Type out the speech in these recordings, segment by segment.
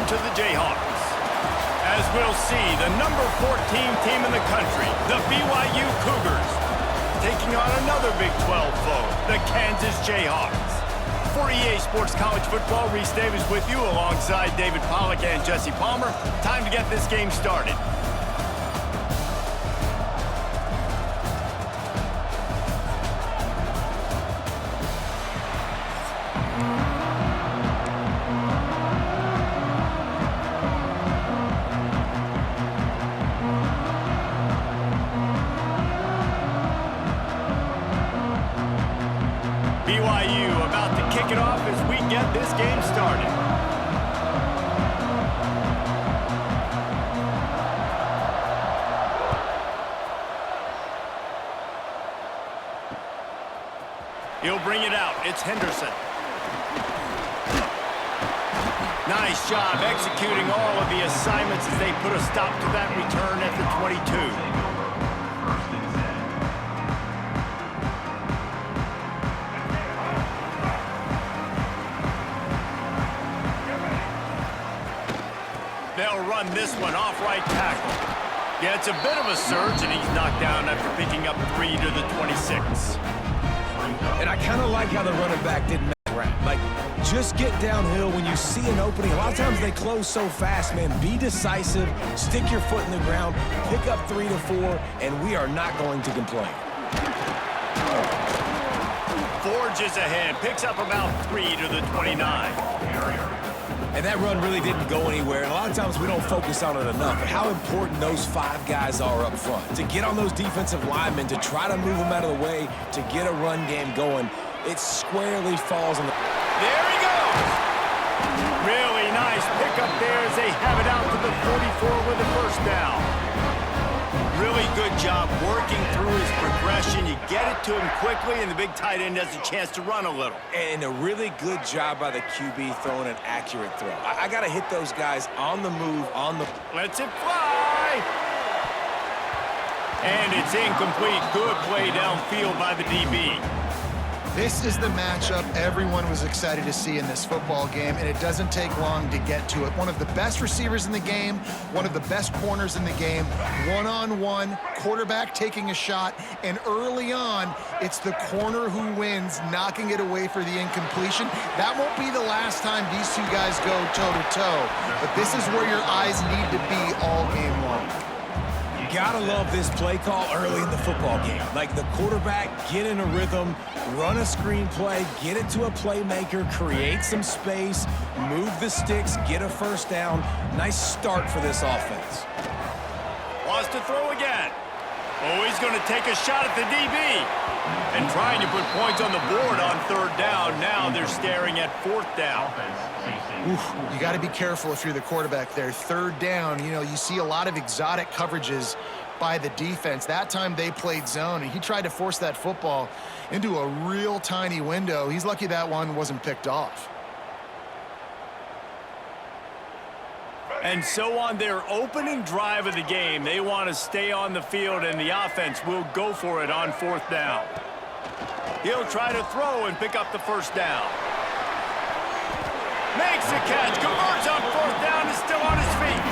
to the Jayhawks. As we'll see, the number 14 team in the country, the BYU Cougars, taking on another Big 12 foe, the Kansas Jayhawks. For EA Sports College Football, Reese Davis with you alongside David Pollack and Jesse Palmer. Time to get this game started. BYU about to kick it off as we get this game started. He'll bring it out. It's Henderson. Nice job executing all of the assignments as they put a stop to that return at the 22. They'll run this one off right tackle. Yeah, it's a bit of a surge, and he's knocked down after picking up 3 to the 26. And I kind of like how the running back didn't mess around. Like, just get downhill when you see an opening. A lot of times they close so fast, man. Be decisive, stick your foot in the ground, pick up 3 to 4, and we are not going to complain. Forges ahead, picks up about 3 to the 29. And that run really didn't go anywhere. And a lot of times we don't focus on it enough. But how important those 5 guys are up front. To get on those defensive linemen, to try to move them out of the way, to get a run game going, it squarely falls on the... There he goes! Really nice pickup there as they have it out to the 44 with the first down. Really good job working through his progression. You get it to him quickly, and the big tight end has a chance to run a little. And a really good job by the QB throwing an accurate throw. I got to hit those guys on the move, on the... Lets it fly! And it's incomplete. Good play downfield by the DB. This is the matchup everyone was excited to see in this football game, and it doesn't take long to get to it. One of the best receivers in the game, one of the best corners in the game, one-on-one, quarterback taking a shot, and early on, it's the corner who wins, knocking it away for the incompletion. That won't be the last time these 2 guys go toe-to-toe, but this is where your eyes need to be all game long. Gotta love this play call early in the football game. Like the quarterback, get in a rhythm, run a screen play, get it to a playmaker, create some space, move the sticks, get a first down. Nice start for this offense. Wants to throw again. Oh, he's going to take a shot at the DB. And trying to put points on the board on 3rd down. Now they're staring at 4th down. Oof, you got to be careful if you're the quarterback there. 3rd down, you know, you see a lot of exotic coverages by the defense. That time they played zone, and he tried to force that football into a real tiny window. He's lucky that one wasn't picked off. And so on their opening drive of the game, they want to stay on the field, and the offense will go for it on 4th down. He'll try to throw and pick up the first down. Makes the catch, converts on 4th down, is still on his feet.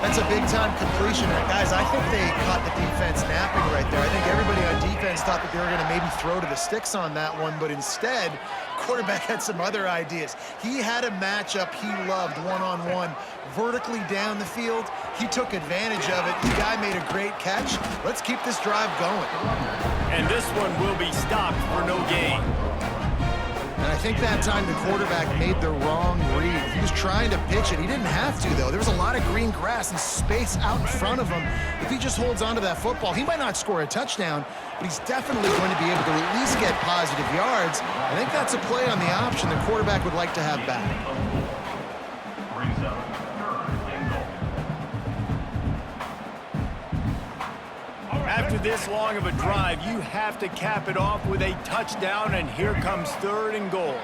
That's a big-time completion. And guys, I think they caught the defense napping right there. I think everybody on defense thought that they were going to maybe throw to the sticks on that one, but instead, quarterback had some other ideas. He had a matchup he loved one-on-one, vertically down the field. He took advantage of it. The guy made a great catch. Let's keep this drive going. And this one will be stopped for no gain. And I think that time the quarterback made the wrong read. He was trying to pitch it. He didn't have to, though. There was a lot of green grass and space out in front of him. If he just holds on to that football, he might not score a touchdown, but he's definitely going to be able to at least get positive yards. I think that's a play on the option the quarterback would like to have back. After this long of a drive, you have to cap it off with a touchdown, and here comes 3rd and goal.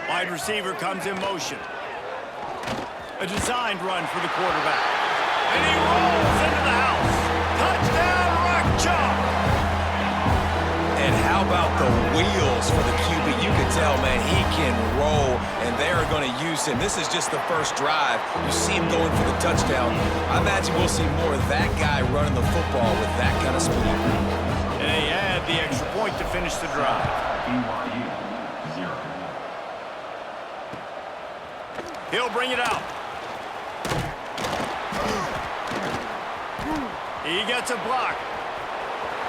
Wide receiver comes in motion. A designed run for the quarterback. And he rolls into the house. Touchdown, Rock Chalk! And how about the wheels for the QB? You can tell, man, he can roll, and they're going to use him. This is just the first drive. You see him going for the touchdown. I imagine we'll see more of that guy running the football with that kind of speed. And they add the extra point to finish the drive. BYU, 0. He'll bring it out. He gets a block.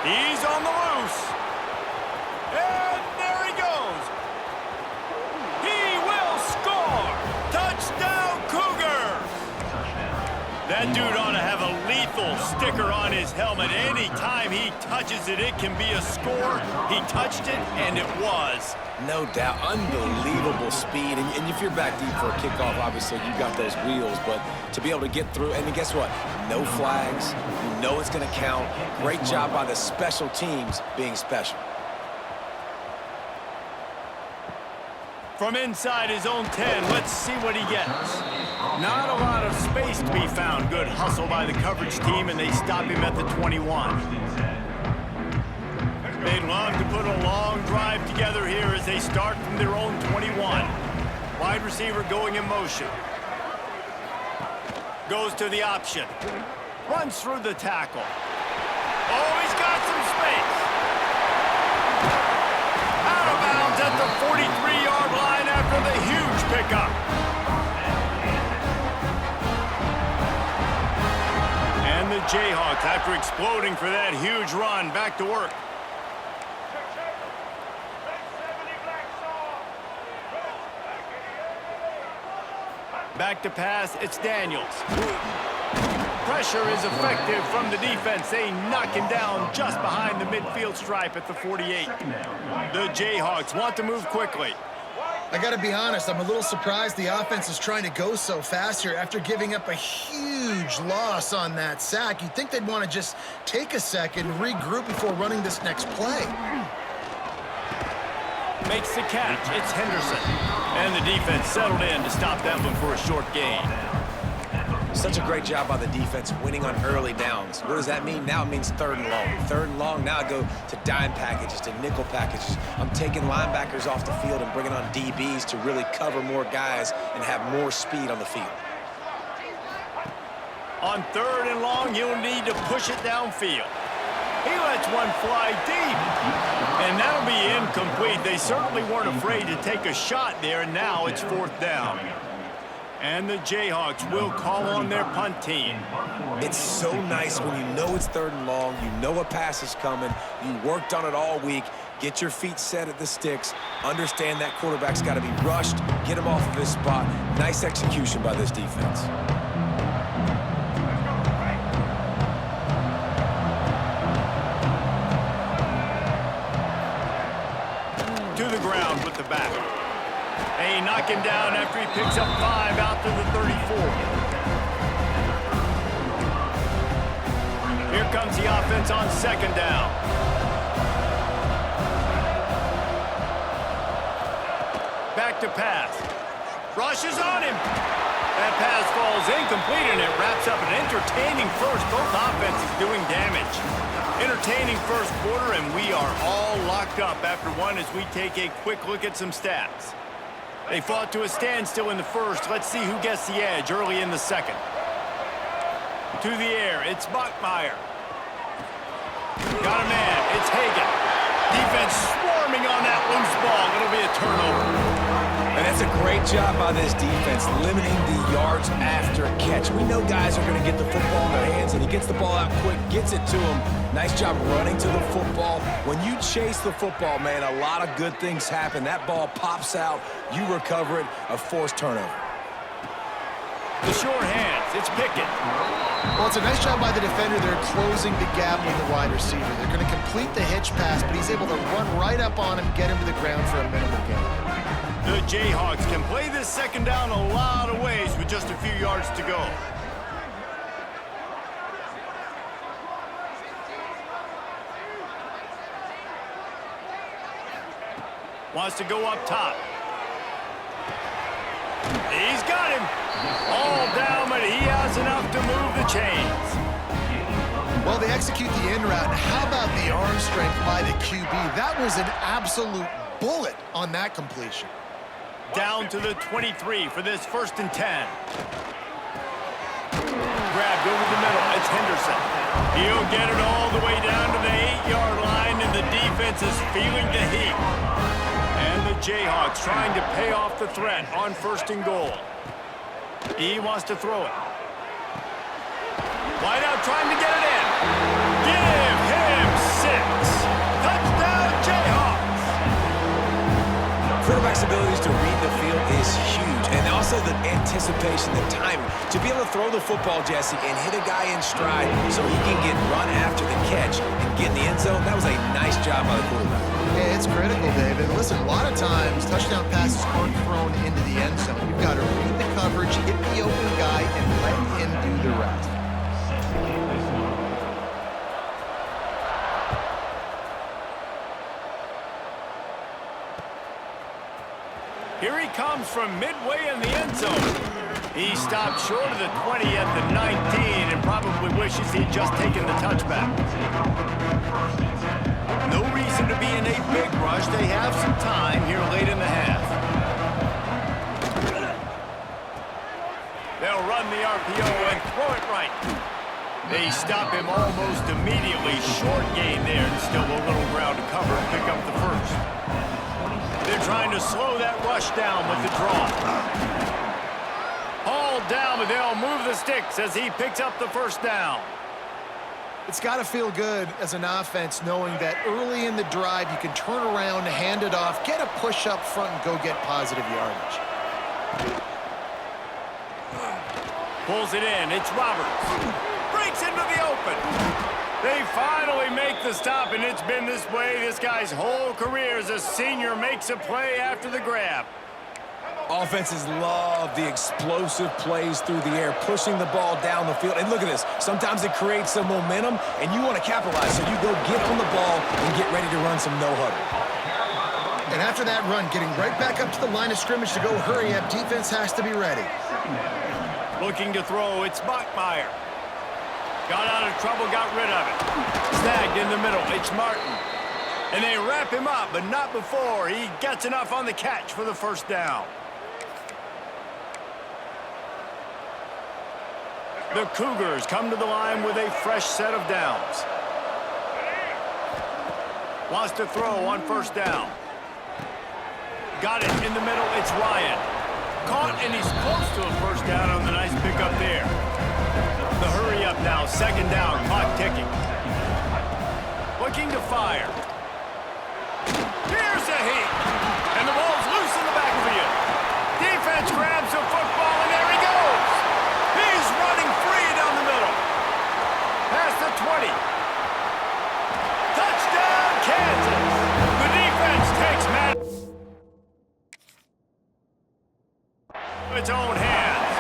He's on the loose. And there he goes. He will score. Touchdown, Cougars. That dude ought to have a lethal sticker on his helmet. Anytime he touches it, it can be a score. He touched it, and it was. No doubt. Unbelievable speed. And if you're back deep for a kickoff, obviously you got those wheels. But to be able to get through, and guess what? No flags. You know it's going to count. Great job by the special teams being special. From inside his own 10, let's see what he gets. Not a lot of space to be found. Good hustle by the coverage team, and they stop him at the 21. They'd love to put a long drive together here as they start from their own 21. Wide receiver going in motion. Goes to the option. Runs through the tackle. Oh, he's got some space. Out of bounds at the 43-yard line after the huge pickup. And the Jayhawks, after exploding for that huge run, back to work. Back to pass, it's Daniels. Pressure is effective from the defense. They knock him down just behind the midfield stripe at the 48. The Jayhawks want to move quickly. I got to be honest, I'm a little surprised the offense is trying to go so fast here after giving up a huge loss on that sack. You'd think they'd want to just take a second, regroup before running this next play. Makes the catch. It's Henderson. And the defense settled in to stop that one for a short gain. Such a great job by the defense winning on early downs. What does that mean? Now it means 3rd and long. 3rd and long, now I go to dime packages, to nickel packages. I'm taking linebackers off the field and bringing on DBs to really cover more guys and have more speed on the field. On 3rd and long, you'll need to push it downfield. He lets one fly deep. And that'll be incomplete. They certainly weren't afraid to take a shot there, and now it's 4th down. And the Jayhawks will call on their punt team. It's so nice when you know it's 3rd and long, you know a pass is coming, you worked on it all week, get your feet set at the sticks, understand that quarterback's got to be rushed, get him off of his spot. Nice execution by this defense. To the ground with the back. They knock him down after he picks up 5 out to the 34. Here comes the offense on 2nd down. Back to pass. Rushes on him. That pass falls incomplete, and it wraps up an entertaining first. Both offenses doing damage. Entertaining first quarter, and we are all locked up after one as we take a quick look at some stats. They fought to a standstill in the first. Let's see who gets the edge early in the second. To the air, it's Bachmeier. Got a man, it's Hagan. Defense swarming on that loose ball. It'll be a turnover. And that's a great job by this defense, limiting the yards after catch. We know guys are going to get the football in their hands, and he gets the ball out quick, gets it to him. Nice job running to the football. When you chase the football, man, a lot of good things happen. That ball pops out, you recover it, a forced turnover. The short hands, it's Pickett. Well, it's a nice job by the defender. They're closing the gap with the wide receiver. They're going to complete the hitch pass, but he's able to run right up on him, get him to the ground for a minimal gain. The Jayhawks can play this 2nd down a lot of ways with just a few yards to go. Wants to go up top. He's got him. All down, but he has enough to move the chains. Well, they execute the in route. How about the arm strength by the QB? That was an absolute bullet on that completion. Down to the 23 for this 1st and 10. Grabbed over the middle. It's Henderson. He'll get it all the way down to the 8-yard line, and the defense is feeling the heat. And the Jayhawks trying to pay off the threat on 1st and goal. He wants to throw it. Wide out trying to get it in. Give him 6. Touchdown Jayhawks. Quarterback's abilities to read the field is huge, and also the anticipation, the timing. To be able to throw the football, Jesse, and hit a guy in stride so he can get run after the catch and get in the end zone, that was a nice job by the quarterback. Yeah, it's critical, David. Listen, a lot of times touchdown passes aren't thrown into the end zone. You've got to read the coverage, hit the open guy, and let him do the rest. Here he comes from midway in the end zone. He stopped short of the 20 at the 19 and probably wishes he'd just taken the touchback. No reason to be in a big rush. They have some time here late in the half. They'll run the RPO and throw it right. They stop him almost immediately. Short gain there, and still a little ground to cover and pick up the 1st. They're trying to slow that rush down with the draw. Hauled down, but they'll move the sticks as he picks up the 1st down. It's got to feel good as an offense knowing that early in the drive you can turn around, hand it off, get a push up front, and go get positive yardage. Pulls it in. It's Roberts. Breaks into the open. They finally make the stop, and it's been this way this guy's whole career as a senior makes a play after the grab. Offenses love the explosive plays through the air, pushing the ball down the field. And look at this. Sometimes it creates some momentum, and you want to capitalize. So you go get on the ball and get ready to run some no-huddle. And after that run, getting right back up to the line of scrimmage to go hurry up, defense has to be ready. Looking to throw, it's Bachmeier. Got out of trouble, got rid of it. Snagged in the middle, it's Martin. And they wrap him up, but not before he gets enough on the catch for the 1st down. The Cougars come to the line with a fresh set of downs. Wants to throw on 1st down. Got it in the middle, it's Ryan. Caught, and he's close to a 1st down on the nice pickup there. The hurry up now, 2nd down, clock ticking. Looking to fire. Here's a heat. And the ball's loose in the backfield. Defense grabs the football, and there he goes. He's running free down the middle. Past the 20. Touchdown, Kansas. The defense takes its own hands.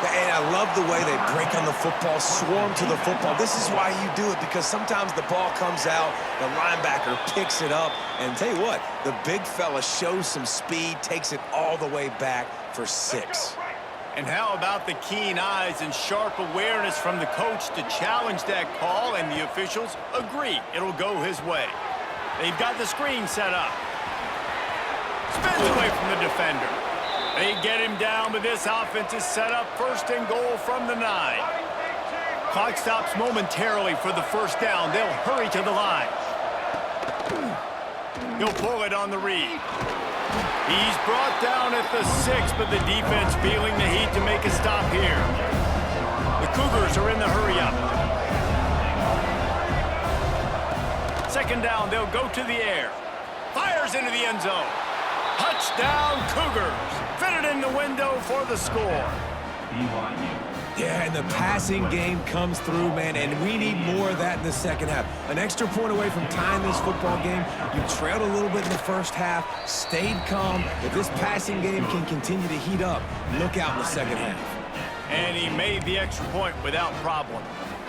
And I love the way they break on the football, swarm to the football. This is why you do it, because sometimes the ball comes out, the linebacker picks it up, and tell you what, the big fella shows some speed, takes it all the way back for 6. And how about the keen eyes and sharp awareness from the coach to challenge that call, and the officials agree it'll go his way. They've got the screen set up. Spins away from the defender. They get him down, but this offense is set up 1st and goal from the 9. Clock stops momentarily for the 1st down. They'll hurry to the line. He'll pull it on the read. He's brought down at the 6, but the defense feeling the heat to make a stop here. The Cougars are in the hurry up. 2nd down, they'll go to the air. Fires into the end zone. Touchdown, Cougars. Fitted in the window for the score. BYU. Yeah, and the passing game comes through, man, and we need more of that in the 2nd half. An extra point away from tying this football game. You trailed a little bit in the 1st half, stayed calm. If this passing game can continue to heat up, look out in the 2nd half. And he made the extra point without problem.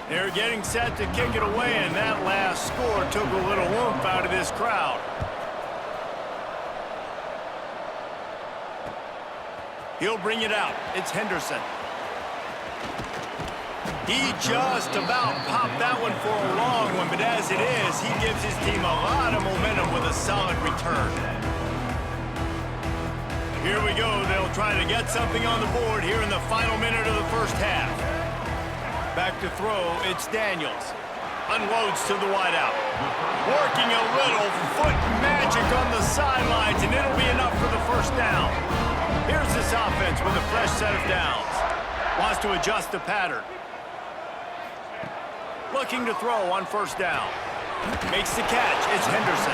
They're getting set to kick it away, and that last score took a little oomph out of this crowd. He'll bring it out. It's Henderson. He just about popped that one for a long one, but as it is, he gives his team a lot of momentum with a solid return. Here we go. They'll try to get something on the board here in the final minute of the first half. Back to throw, it's Daniels. Unloads to the wideout. Working a little foot magic on the sidelines, and it'll be enough for the first down. Here's this offense with a fresh set of downs. Wants to adjust the pattern. Looking to throw on first down. Makes the catch. It's Henderson.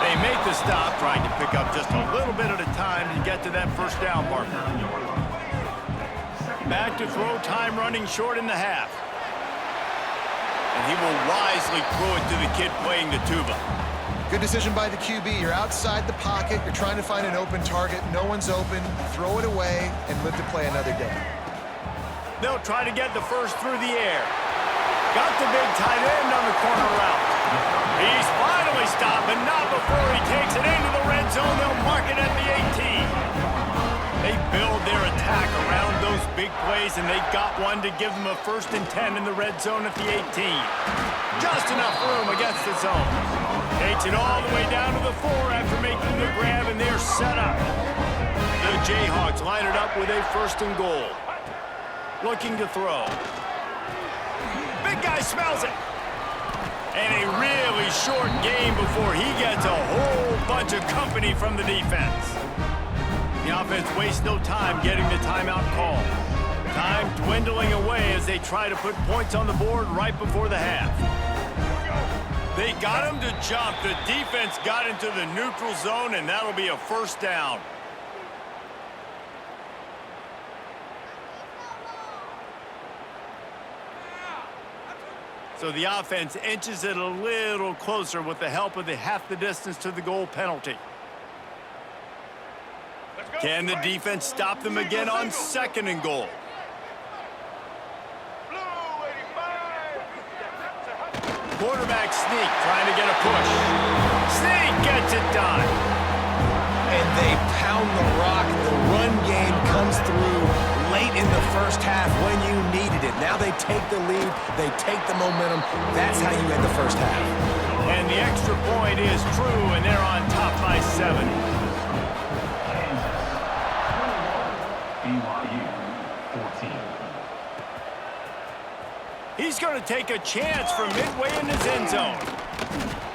They make the stop, trying to pick up just a little bit at a time to get to that first down marker. Back to throw, time running short in the half. And he will wisely throw it to the kid playing the tuba. Good decision by the QB. You're outside the pocket. You're trying to find an open target. No one's open. Throw it away and live to play another day. They'll try to get the first through the air. Got the big tight end on the corner route. He's finally stopped, but not before he takes it into the red zone. They'll mark it at the 18. They build their attack around those big plays, and they got one to give them a 1st and 10 in the red zone at the 18. Just enough room against the zone. Takes it all the way down to the 4 after making the grab, and they're set up. The Jayhawks line it up with a 1st and goal. Looking to throw. Big guy smells it. And a really short game before he gets a whole bunch of company from the defense. The offense wastes no time getting the timeout call. Time dwindling away as they try to put points on the board right before the half. They got him to jump. The defense got into the neutral zone, and that'll be a 1st down. So the offense inches it a little closer with the help of the half the distance to the goal penalty. Can the defense stop them again on 2nd and goal? Quarterback sneak, trying to get a push. Sneak gets it done. And they pound the rock. The run game comes through late in the first half when you needed it. Now they take the lead. They take the momentum. That's how you end the first half. And the extra point is true, and they're on top by 7. BYU 14. He's going to take a chance from midway in his end zone.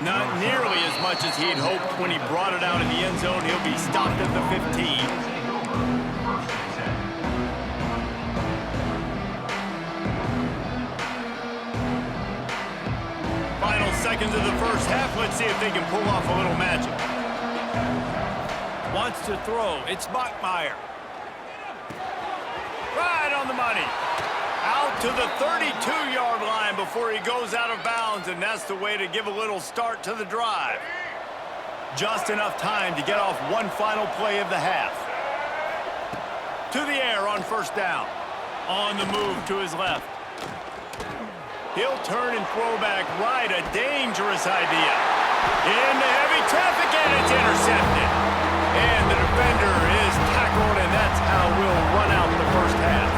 Not nearly as much as he'd hoped when he brought it out in the end zone. He'll be stopped at the 15. Final seconds of the first half. Let's see if they can pull off a little magic. Wants to throw. It's Bachmeier. Right on the money. Out to the 32-yard line before he goes out of bounds, and that's the way to give a little start to the drive. Just enough time to get off one final play of the half. To the air on 1st down. On the move to his left. He'll turn and throw back right, a dangerous idea. Into heavy traffic, and it's intercepted. And the defender is tackled, and that's how we'll run out the first half.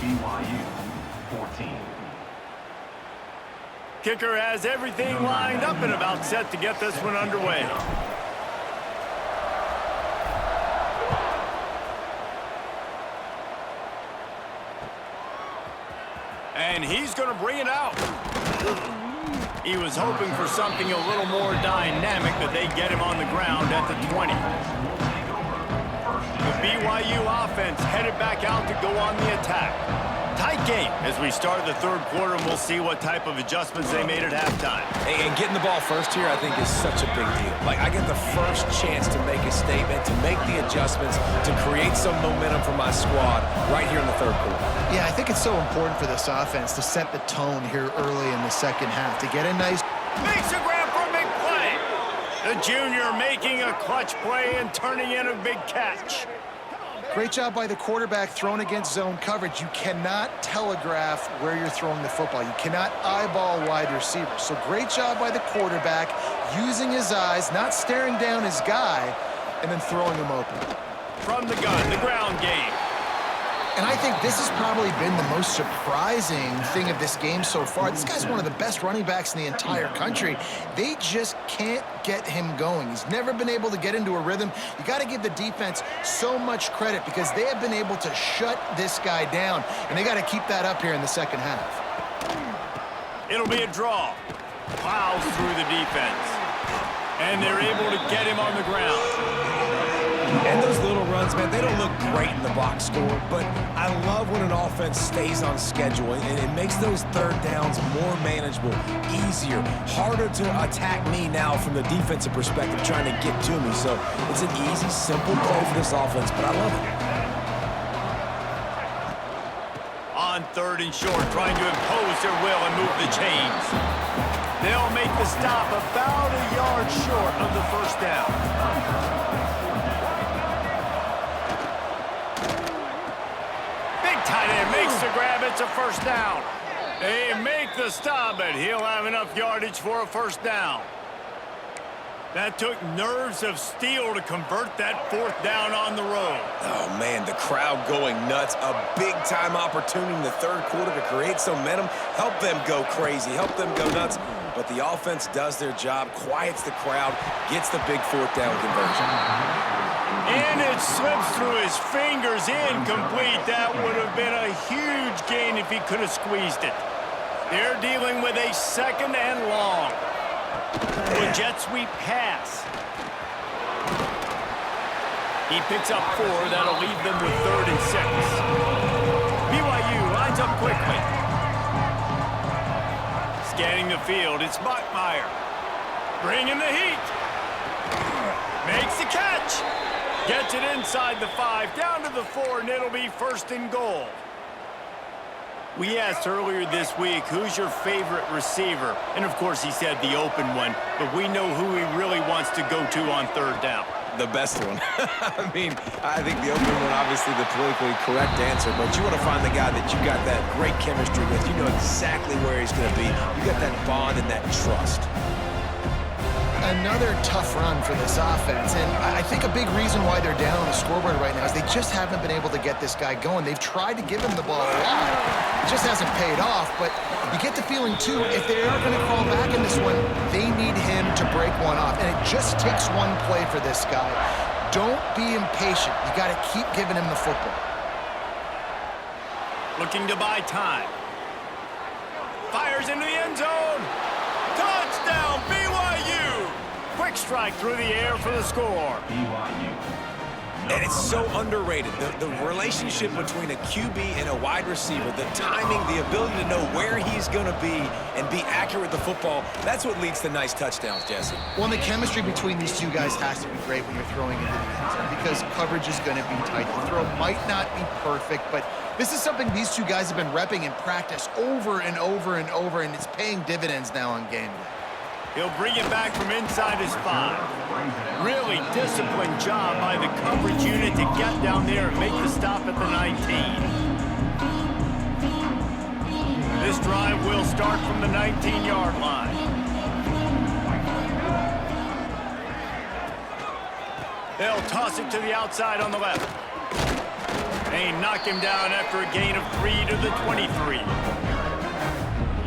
BYU 14. Kicker has everything lined up and about set to get this one underway. And he's going to bring it out. He was hoping for something a little more dynamic, but they get him on the ground at the 20. The BYU offense headed back out to go on the attack. Tight game as we start the 3rd quarter, and we'll see what type of adjustments they made at halftime. And getting the ball first here, I think, is such a big deal. Like, I get the first chance to make a statement, to make the adjustments, to create some momentum for my squad right here in the 3rd quarter. Yeah, I think it's so important for this offense to set the tone here early in the second half, to get a nice... Makes a grab for a big play. The junior making a clutch play and turning in a big catch. Great job by the quarterback thrown against zone coverage. You cannot telegraph where you're throwing the football. You cannot eyeball wide receivers. So great job by the quarterback using his eyes, not staring down his guy, and then throwing him open. From the gun, the ground game. And I think this has probably been the most surprising thing of this game so far. This guy's one of the best running backs in the entire country. They just can't get him going. He's never been able to get into a rhythm. You got to give the defense so much credit because they have been able to shut this guy down, and they got to keep that up here in the second half. It'll be a draw. Plows through the defense. And they're able to get him on the ground. And those little runs, man, they don't look great in the box score, but I love when an offense stays on schedule, and it makes those third downs more manageable, easier, harder to attack me now from the defensive perspective trying to get to me. So it's an easy, simple play for this offense, but I love it. On third and short, trying to impose their will and move the chains. They'll make the stop about a yard short of the first down. Tight end makes the grab. It's a first down. They make the stop, but he'll have enough yardage for a first down. That took nerves of steel to convert that fourth down on the road. Oh, man, the crowd going nuts. A big-time opportunity in the third quarter to create some momentum, help them go crazy, help them go nuts. But the offense does their job, quiets the crowd, gets the big fourth down conversion. And it slips through his fingers, incomplete. That would have been a huge gain if he could have squeezed it. They're dealing with a second and long. A jet sweep pass. He picks up 4. That'll leave them with 3rd and 6. BYU lines up quickly. Scanning the field, it's Bachmeyer. Bringing the heat. Makes the catch. Gets it inside the 5, down to the 4, and it'll be 1st and goal. We asked earlier this week, who's your favorite receiver? And, of course, he said the open one, but we know who he really wants to go to on third down. The best one. I mean, I think the open one, obviously the politically correct answer, but you want to find the guy that you got that great chemistry with. You know exactly where he's going to be. You got that bond and that trust. Another tough run for this offense, and I think a big reason why they're down on the scoreboard right now is they just haven't been able to get this guy going. They've tried to give him the ball a lot. It just hasn't paid off, but you get the feeling, too, if they are going to crawl back in this one, they need him to break one off, and it just takes one play for this guy. Don't be impatient. You got to keep giving him the football. Looking to buy time. Fires into the end zone. Touchdown, BYU! Quick strike through the air for the score. BYU. And it's so underrated. The relationship between a QB and a wide receiver, the timing, the ability to know where he's going to be and be accurate with the football, that's what leads to nice touchdowns, Jesse. Well, the chemistry between these two guys has to be great when you're throwing into the end zone because coverage is going to be tight. The throw might not be perfect, but this is something these two guys have been repping in practice over and over and over, and it's paying dividends now on game day. He'll bring it back from inside his 5. Really disciplined job by the coverage unit to get down there and make the stop at the 19. This drive will start from the 19-yard line. They'll toss it to the outside on the left. They knock him down after a gain of 3 to the 23.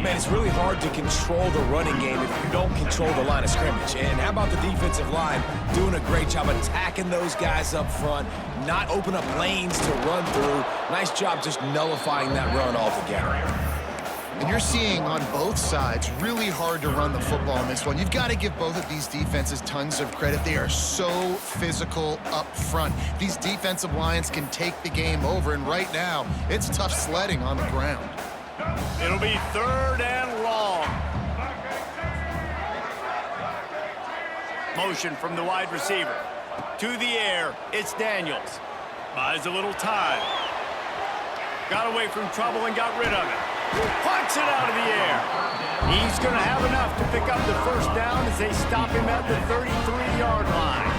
Man, it's really hard to control the running game if you don't control the line of scrimmage. And how about the defensive line doing a great job attacking those guys up front, not open up lanes to run through. Nice job just nullifying that run altogether. And you're seeing on both sides really hard to run the football in this one. You've got to give both of these defenses tons of credit. They are so physical up front. These defensive lines can take the game over, and right now, it's tough sledding on the ground. It'll be 3rd and long. Motion from the wide receiver. To the air, it's Daniels. Buys a little time. Got away from trouble and got rid of it. Punts it out of the air. He's going to have enough to pick up the first down as they stop him at the 33-yard line.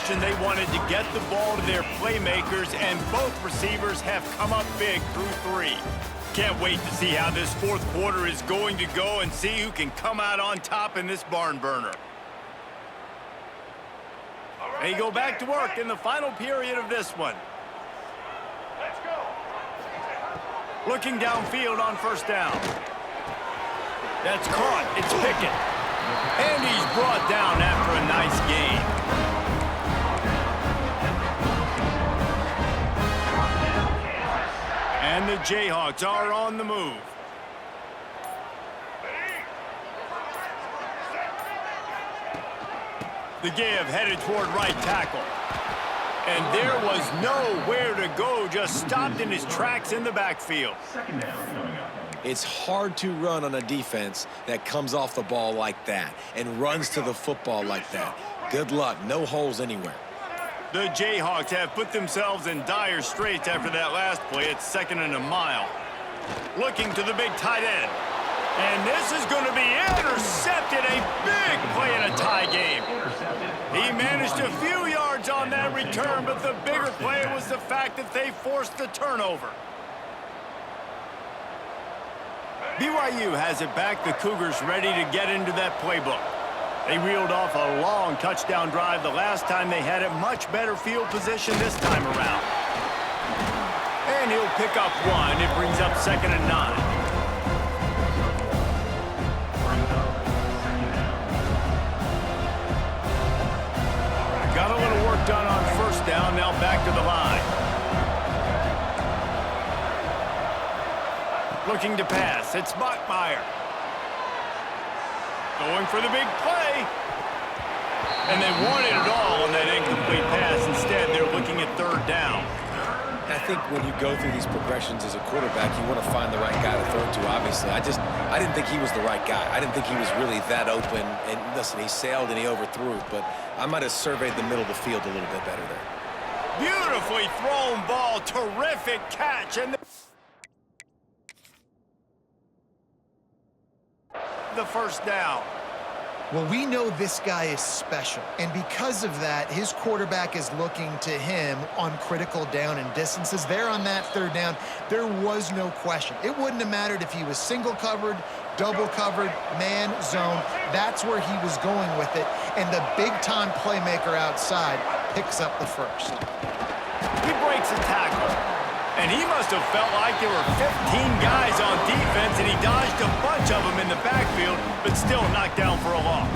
question. They wanted to get the ball to their playmakers, and both receivers have come up big through 3. Can't wait to see how this fourth quarter is going to go and see who can come out on top in this barn burner. They go back to work in the final period of this one. Let's go. Looking downfield on first down. That's caught. It's Pickett. And he's brought down after a nice gain. And the Jayhawks are on the move. The give headed toward right tackle. And there was nowhere to go, just stopped in his tracks in the backfield. It's hard to run on a defense that comes off the ball like that and runs to the football like that. Good luck. No holes anywhere. The Jayhawks have put themselves in dire straits after that last play. It's 2nd and a mile. Looking to the big tight end. And this is going to be intercepted. A big play in a tie game. He managed a few yards on that return, but the bigger play was the fact that they forced the turnover. BYU has it back. The Cougars ready to get into that playbook. They reeled off a long touchdown drive the last time they had it. Much better field position this time around. And he'll pick up 1. It brings up 2nd and 9. Got a little work done on first down. Now back to the line. Looking to pass. It's Bachmeier. Going for the big play. And they wanted it all on that incomplete pass. Instead, they're looking at 3rd down. I think when you go through these progressions as a quarterback, you want to find the right guy to throw it to, obviously. I didn't think he was the right guy. I didn't think he was really that open. And listen, he sailed and he overthrew it, but I might have surveyed the middle of the field a little bit better there. Beautifully thrown ball. Terrific catch. And the first down. Well, we know this guy is special, and because of that, his quarterback is looking to him on critical down and distances. There on that 3rd down, there was no question. It wouldn't have mattered if he was single covered, double covered, man, zone. That's where he was going with it, and the big-time playmaker outside picks up the first. He breaks a tackle, and he must have felt like there were 15 guys on defense, and he dodged a bunch of them in the backfield, but still knocked down for a loss.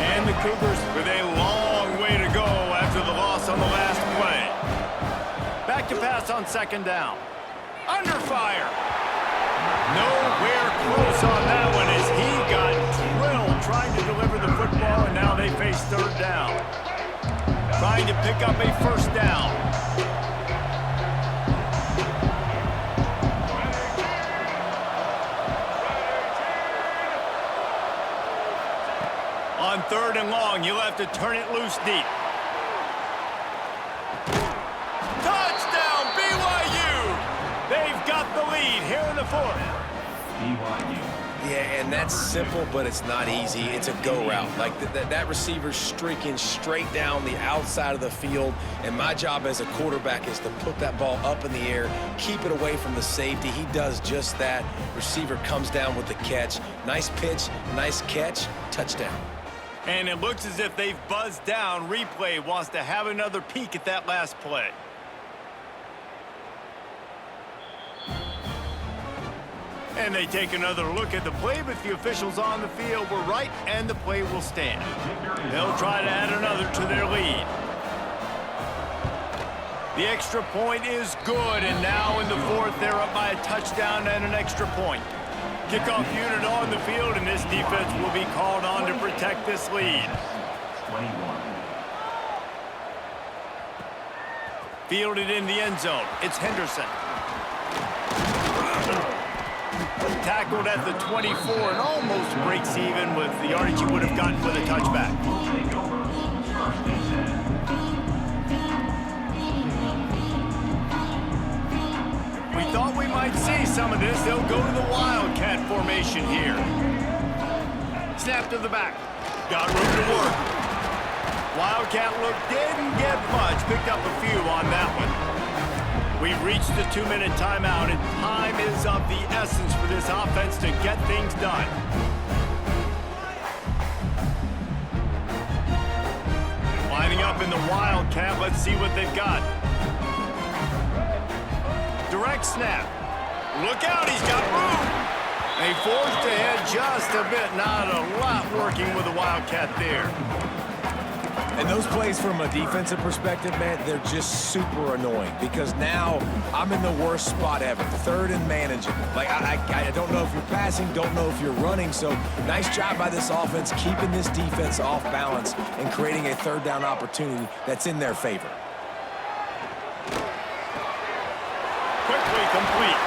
And the Cougars with a long way to go after the loss on the last play. Back to pass on 2nd down. Under fire. Nowhere close on that one as he got drilled trying to deliver the football, and now they face 3rd down. Trying to pick up a first down. On 3rd and long, you'll have to turn it loose deep. Touchdown, BYU! They've got the lead here in the 4th. BYU. Yeah, and that's simple, but it's not easy. It's a go route. Like that receiver's streaking straight down the outside of the field, and my job as a quarterback is to put that ball up in the air, keep it away from the safety. He does just that. Receiver comes down with the catch. Nice pitch, nice catch, touchdown. And it looks as if they've buzzed down. Replay wants to have another peek at that last play. And they take another look at the play, but the officials on the field were right, and the play will stand. They'll try to add another to their lead. The extra point is good, and now in the 4th, they're up by a touchdown and an extra point. Kickoff unit on the field, and this defense will be called on to protect this lead. 21. Fielded in the end zone. It's Henderson. Tackled at the 24 and almost breaks even with the yardage he would have gotten with a touchback. We thought we might see some of this. They'll go to the Wildcat formation here. Snap to the back. Got room to work. Wildcat look didn't get much. Picked up a few on that one. We've reached the 2-minute timeout, and time is of the essence for this offense to get things done. Lining up in the Wildcat. Let's see what they've got. Direct snap. Look out, he's got room. They forced ahead just a bit. Not a lot working with the Wildcat there. And those plays from a defensive perspective, man, they're just super annoying because now I'm in the worst spot ever, third and manageable. Like, I don't know if you're passing, don't know if you're running, so nice job by this offense keeping this defense off balance and creating a third down opportunity that's in their favor. Quickly complete.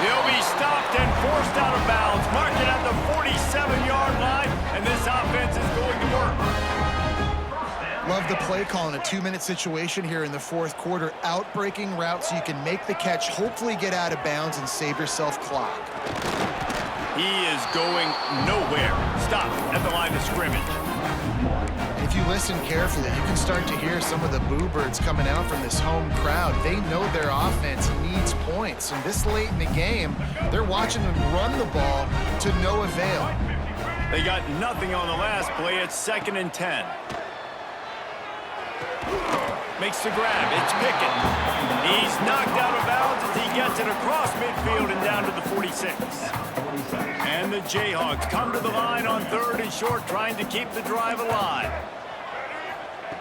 He'll be stopped and forced out of bounds, marking at the 47-yard line, and this offense is going to work. Love the play call in a 2-minute situation here in the fourth quarter. Out-breaking route so you can make the catch, hopefully get out of bounds and save yourself clock. He is going nowhere. Stop at the line of scrimmage. If you listen carefully, you can start to hear some of the boo birds coming out from this home crowd. They know their offense needs points, and this late in the game, they're watching them run the ball to no avail. They got nothing on the last play. It's 2nd and 10. Makes the grab. It's Pickett. He's knocked out of bounds as he gets it across midfield and down to the 46. And the Jayhawks come to the line on 3rd and short, trying to keep the drive alive.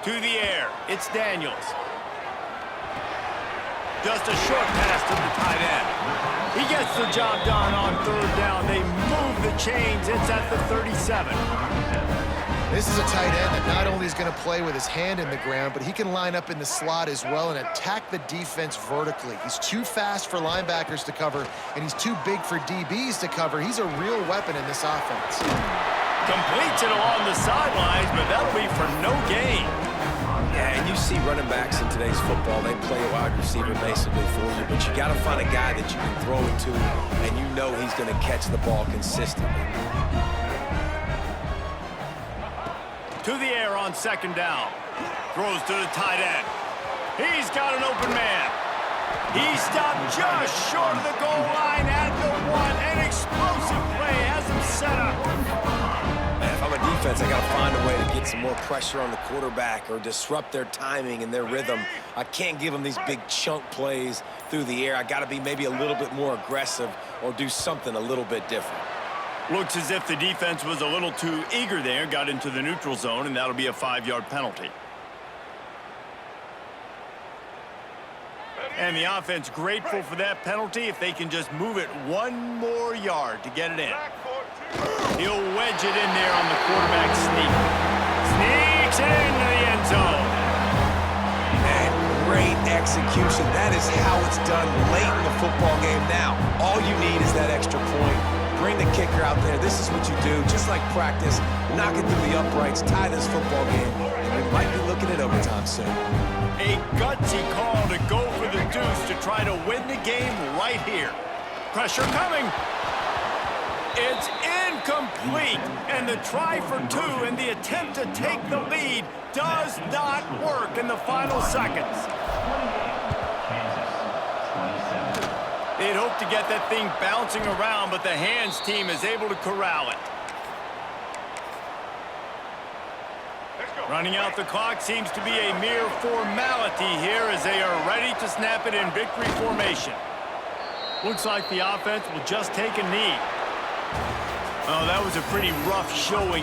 To the air. It's Daniels. Just a short pass to the tight end. He gets the job done on 3rd down. They move the chains. It's at the 37. This is a tight end that not only is going to play with his hand in the ground, but he can line up in the slot as well and attack the defense vertically. He's too fast for linebackers to cover, and he's too big for DBs to cover. He's a real weapon in this offense. Completes it along the sidelines, but that'll be for no gain. Yeah, and you see running backs in today's football, they play a wide receiver basically for you, but you got to find a guy that you can throw it to, and you know he's going to catch the ball consistently. To the air on 2nd down. Throws to the tight end. He's got an open man. He stopped just short of the goal line at the 1. An explosive play has him set up. Man, if I'm a defense, I got to find a way to get some more pressure on the quarterback or disrupt their timing and their rhythm. I can't give them these big chunk plays through the air. I got to be maybe a little bit more aggressive or do something a little bit different. Looks as if the defense was a little too eager there, got into the neutral zone, and that'll be a 5-yard penalty. And the offense grateful for that penalty if they can just move it 1 more yard to get it in. He'll wedge it in there on the quarterback sneak. Sneaks it into the end zone. And great execution. That is how it's done late in the football game now. All you need is that extra point. Bring the kicker out there. This is what you do. Just like practice, knock it through the uprights, tie this football game, and we might be looking at overtime soon. A gutsy call to go for the deuce to try to win the game right here. Pressure coming. It's incomplete. And the try for 2 and the attempt to take the lead does not work in the final seconds. They'd hoped to get that thing bouncing around, but the hands team is able to corral it. Running out the clock seems to be a mere formality here as they are ready to snap it in victory formation. Looks like the offense will just take a knee. Oh, that was a pretty rough showing.